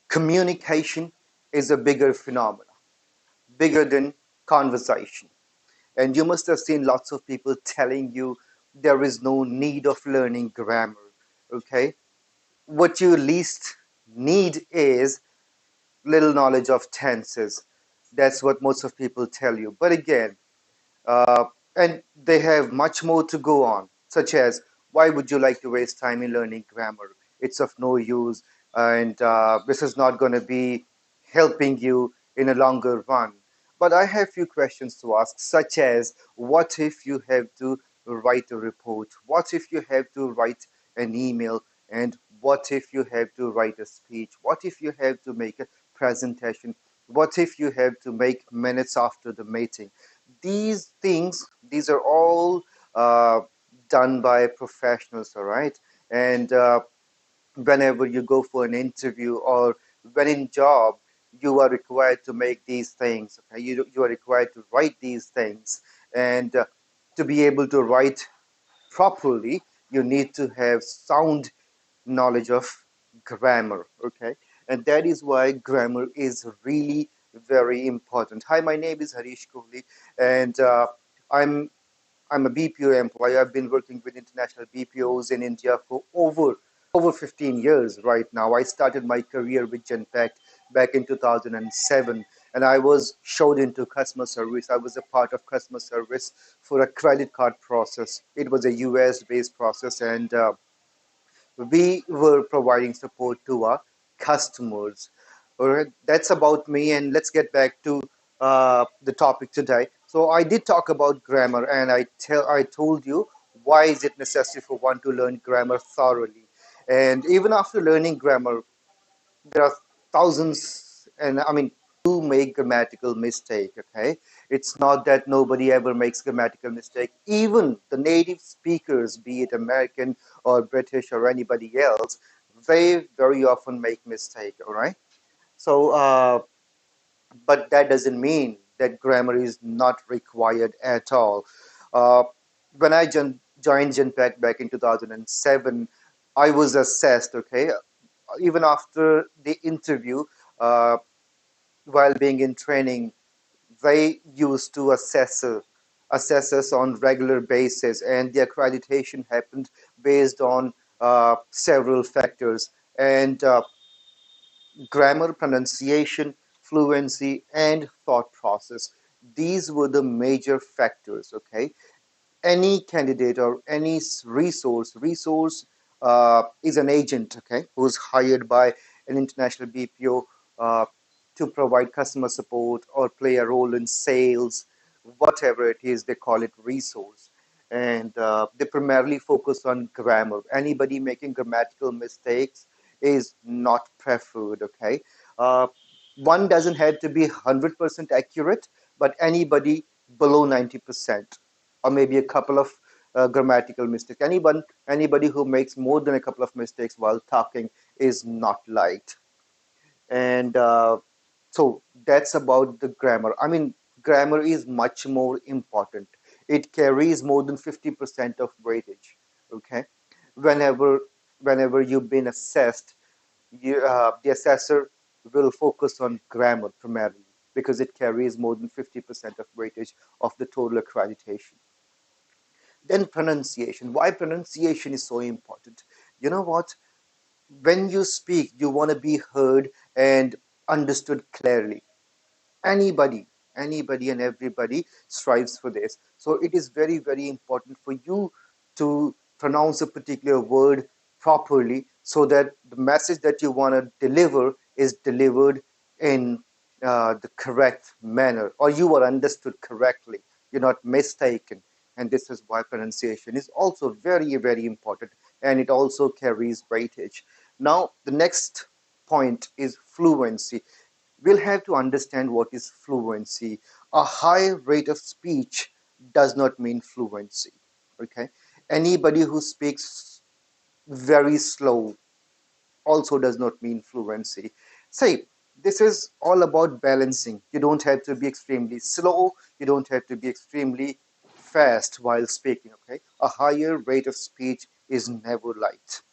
Communication is a bigger phenomenon, bigger than conversation. And you must have seen lots of people telling you there is no need of learning grammar. Okay? What you least need is little knowledge of tenses. That's what most of people tell you. But again, uh, and they have much more to go on, such as why would you like to waste time in learning grammar? It's of no use, and this is not going to be helping you in a longer run. But I have few questions to ask, such as what if you have to write a report? What if you have to write an email? And what if you have to write a speech? What if you have to make a presentation? What if you have to make minutes after the meeting? These things, these are all uh, done by professionals, all right? And whenever you go for an interview or when in job, you are required to make these things, okay? You are required to write these things. And to be able to write properly, you need to have sound knowledge of grammar, okay? And that is why grammar is really very important. Hi, my name is Harish Kohli, and I'm I'm a BPO employee. I've been working with international BPOs in India for over 15 years right now. I started my career with Genpact back in 2007, and I was showed into customer service. I was a part of customer service for a credit card process. It was a US based process, and we were providing support to our customers. All right, that's about me, and let's get back to the topic today. So I did talk about grammar, and I told you why is it necessary for one to learn grammar thoroughly. And even after learning grammar, there are thousands, and I mean, do make grammatical mistake. Okay, it's not that nobody ever makes grammatical mistake. Even the native speakers, be it American or British or anybody else, they very often make mistake. All right. So but that doesn't mean that grammar is not required at all. Uh, when I joined Genpact back in 2007, I was assessed, okay, even after the interview, uh, while being in training, they used to assess us on regular basis, and the accreditation happened based on several factors. And grammar, pronunciation, fluency, and thought process. These were the major factors. Okay, any candidate or any resource is an agent. Okay, who's hired by an international BPO to provide customer support or play a role in sales, whatever it is. They call it resource, and they primarily focus on grammar. Anybody making grammatical mistakes is not preferred. Okay, uh, one doesn't have to be 100% accurate, but anybody below 90%, or maybe a couple of grammatical mistakes. Anybody who makes more than a couple of mistakes while talking is not liked. And so that's about the grammar. I mean, grammar is much more important. It carries more than 50% of weightage. Okay, whenever whenever you've been assessed, the assessor will focus on grammar primarily because it carries more than 50% of weightage of the total accreditation. Then pronunciation. Why pronunciation is so important? You know what? When you speak, you want to be heard and understood clearly. Anybody, anybody and everybody strives for this. So it is very, very important for you to pronounce a particular word properly so that the message that you want to deliver is delivered in the correct manner, or you are understood correctly. You're not mistaken. And this is why pronunciation is also very, very important, and it also carries weightage. Now, the next point is fluency. We'll have to understand what is fluency. A high rate of speech does not mean fluency. Okay, anybody who speaks very slow also does not mean fluency. Say, this is all about balancing. You don't have to be extremely slow, you don't have to be extremely fast while speaking. Okay, a higher rate of speech is never liked.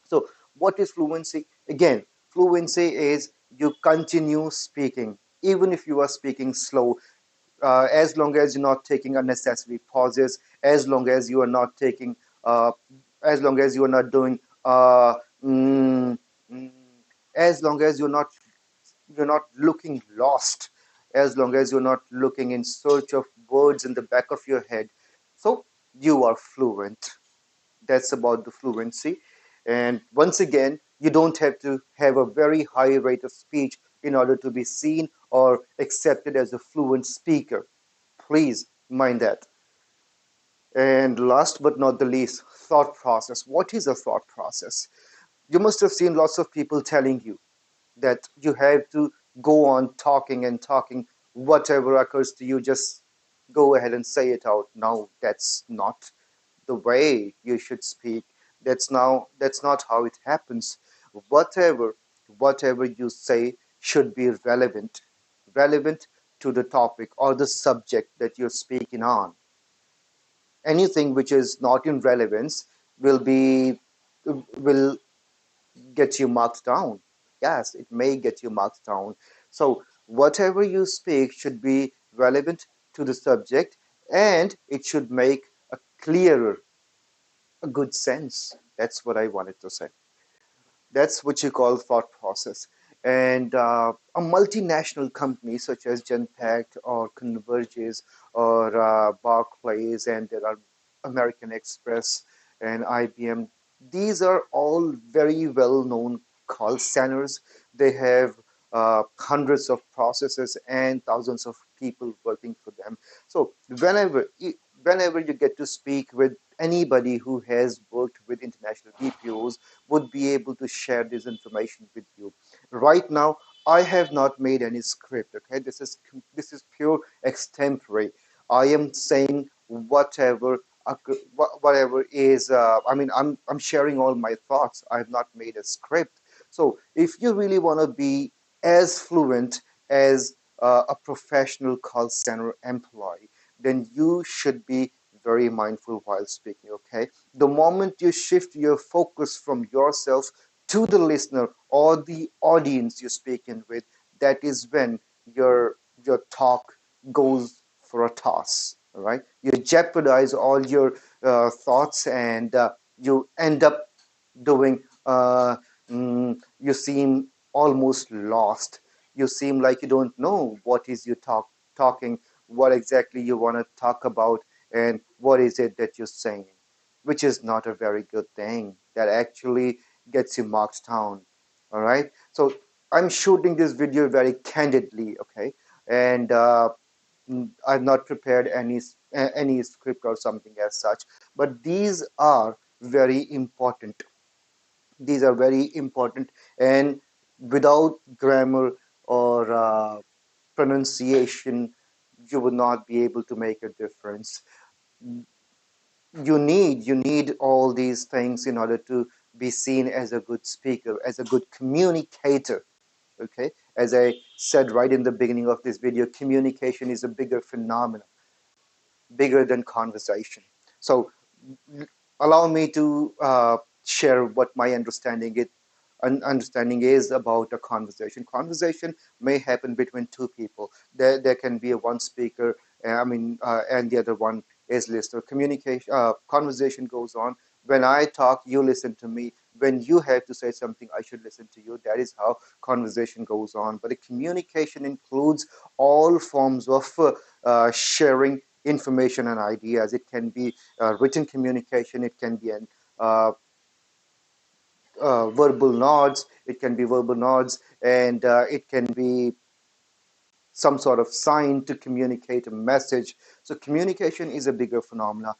So, what is fluency? Again, fluency is you continue speaking, even if you are speaking slow, as long as you're not taking unnecessary pauses, as long as you are not taking, uh, as long as you are not doing, mm, mm, as long as you're not looking lost, as long as you're not looking in search of words in the back of your head. So you are fluent. That's about the fluency. And once again, you don't have to have a very high rate of speech in order to be seen or accepted as a fluent speaker. Please mind that. And last but not the least, thought process. What is a thought process? You must have seen lots of people telling you that you have to go on talking and talking. Whatever occurs to you, just go ahead and say it out. No, that's not the way you should speak. That's not how it happens. Whatever whatever you say should be relevant to the topic or the subject that you're speaking on. Anything which is not in relevance will get you marked down. Yes, it may get you marked down. So whatever you speak should be relevant to the subject, and it should make a clearer, a good sense. That's what I wanted to say. That's what you call thought process. And a multinational company such as Genpact or Converges or Barclays, and there are American Express and IBM. These are all very well known call centers. They have hundreds of processes and thousands of people working for them. So whenever you get to speak with anybody who has worked with international BPOs, would be able to share this information with you. Right now, I have not made any script. Okay, this is pure extempore. I am saying whatever is. I'm sharing all my thoughts. I have not made a script. So if you really want to be as fluent as a professional call center employee, then you should be very mindful while speaking. Okay, the moment you shift your focus from yourself to the listener or the audience you're speaking with, that is when your talk goes for a toss. All right, you jeopardize all your thoughts, and you end up doing. You seem almost lost. You seem like you don't know what is you talking, what exactly you want to talk about, and what is it that you're saying, which is not a very good thing. That actually gets you marked down. All right. So I'm shooting this video very candidly. Okay, and I've not prepared any script or something as such. But these are very important, and without grammar or pronunciation, you will not be able to make a difference. You need all these things in order to be seen as a good speaker, as a good communicator. Okay, as I said right in the beginning of this video, communication is a bigger phenomenon, bigger than conversation. So allow me to share what my understanding is about a conversation. Conversation may happen between two people. There can be a one speaker, and the other one is listener. Communication, conversation goes on. When I talk, you listen to me. When you have to say something, I should listen to you. That is how conversation goes on. But a communication includes all forms of sharing information and ideas. It can be written communication. It can be an verbal nods, and it can be some sort of sign to communicate a message. So communication is a bigger phenomena,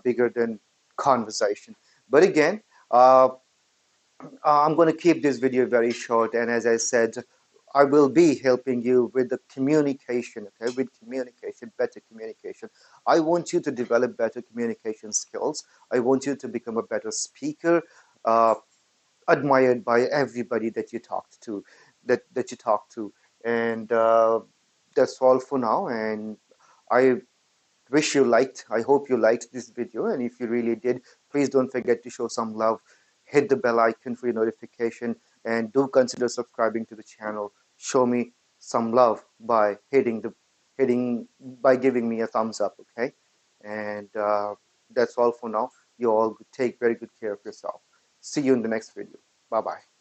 bigger than conversation. But again, uh, I'm going to keep this video very short, and as I said, I will be helping you with the communication, okay, with communication, better communication. I want you to develop better communication skills. I want you to become a better speaker, uh, admired by everybody that you talk to. And that's all for now. And I I hope you liked this video. And if you really did, please don't forget to show some love. Hit the bell icon for your notification. and do consider subscribing to the channel. Show me some love by hitting by giving me a thumbs up. Okay, and that's all for now. You all take very good care of yourself. See you in the next video. Bye bye.